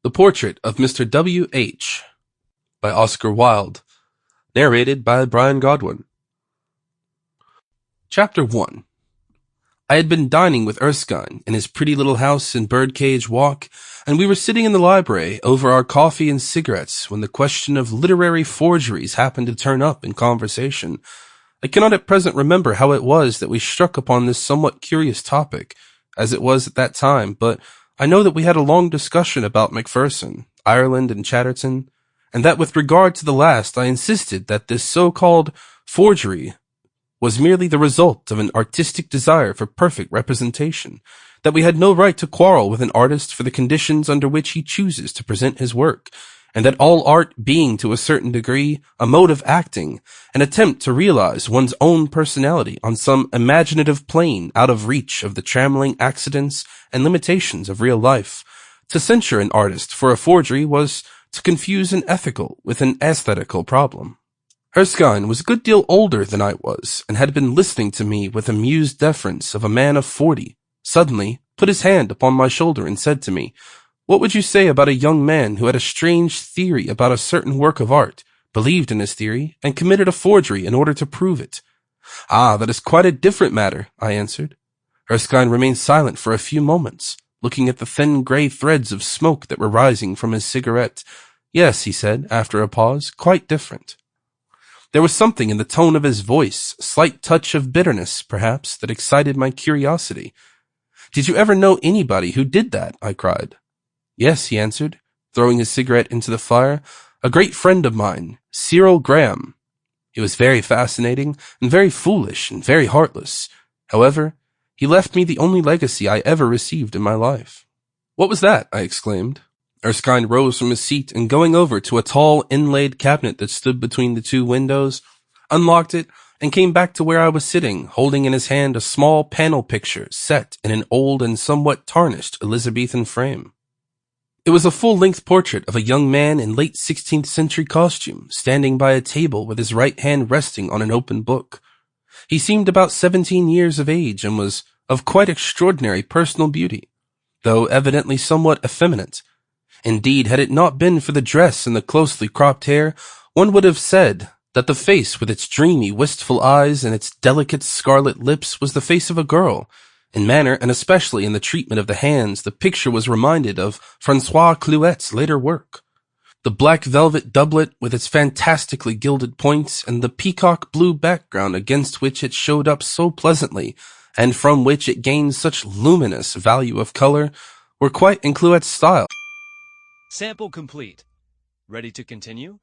The Portrait of Mr. W.H. by Oscar Wilde. Narrated by Bryan Godwin. Chapter 1. I had been dining with Erskine in his pretty little house in Birdcage Walk, and we were sitting in the library over our coffee and cigarettes when the question of literary forgeries happened to turn up in conversation. I cannot at present remember how it was that we struck upon this somewhat curious topic, as it was at that time, but I know that we had a long discussion about Macpherson, Ireland, and Chatterton, and that with regard to the last I insisted that this so-called forgery was merely the result of an artistic desire for perfect representation, that we had no right to quarrel with an artist for the conditions under which he chooses to present his work, and that all art being to a certain degree a mode of acting, an attempt to realize one's own personality on some imaginative plane out of reach of the trammeling accidents and limitations of real life, to censure an artist for a forgery was to confuse an ethical with an aesthetical problem. Erskine was a good deal older than I was, and had been listening to me with amused deference of a man of 40, suddenly put his hand upon my shoulder and said to me, "What would you say about a young man who had a strange theory about a certain work of art, believed in his theory, and committed a forgery in order to prove it?" "Ah, that is quite a different matter," I answered. Erskine remained silent for a few moments, looking at the thin grey threads of smoke that were rising from his cigarette. "Yes," he said, after a pause, "quite different." There was something in the tone of his voice, a slight touch of bitterness, perhaps, that excited my curiosity. "Did you ever know anybody who did that?" I cried. "Yes," he answered, throwing his cigarette into the fire. "A great friend of mine, Cyril Graham. He was very fascinating, and very foolish, and very heartless. However, he left me the only legacy I ever received in my life." "What was that?" I exclaimed. Erskine rose from his seat and going over to a tall inlaid cabinet that stood between the two windows, unlocked it, and came back to where I was sitting, holding in his hand a small panel picture set in an old and somewhat tarnished Elizabethan frame. It was a full-length portrait of a young man in late 16th century costume, standing by a table with his right hand resting on an open book. He seemed about 17 years of age and was of quite extraordinary personal beauty, though evidently somewhat effeminate. Indeed, had it not been for the dress and the closely cropped hair, one would have said that the face with its dreamy, wistful eyes and its delicate scarlet lips was the face of a girl. In manner, and especially in the treatment of the hands, the picture was reminded of Francois Clouet's later work. The black velvet doublet with its fantastically gilded points and the peacock blue background against which it showed up so pleasantly, and from which it gained such luminous value of color, were quite in Clouet's style. Sample complete. Ready to continue?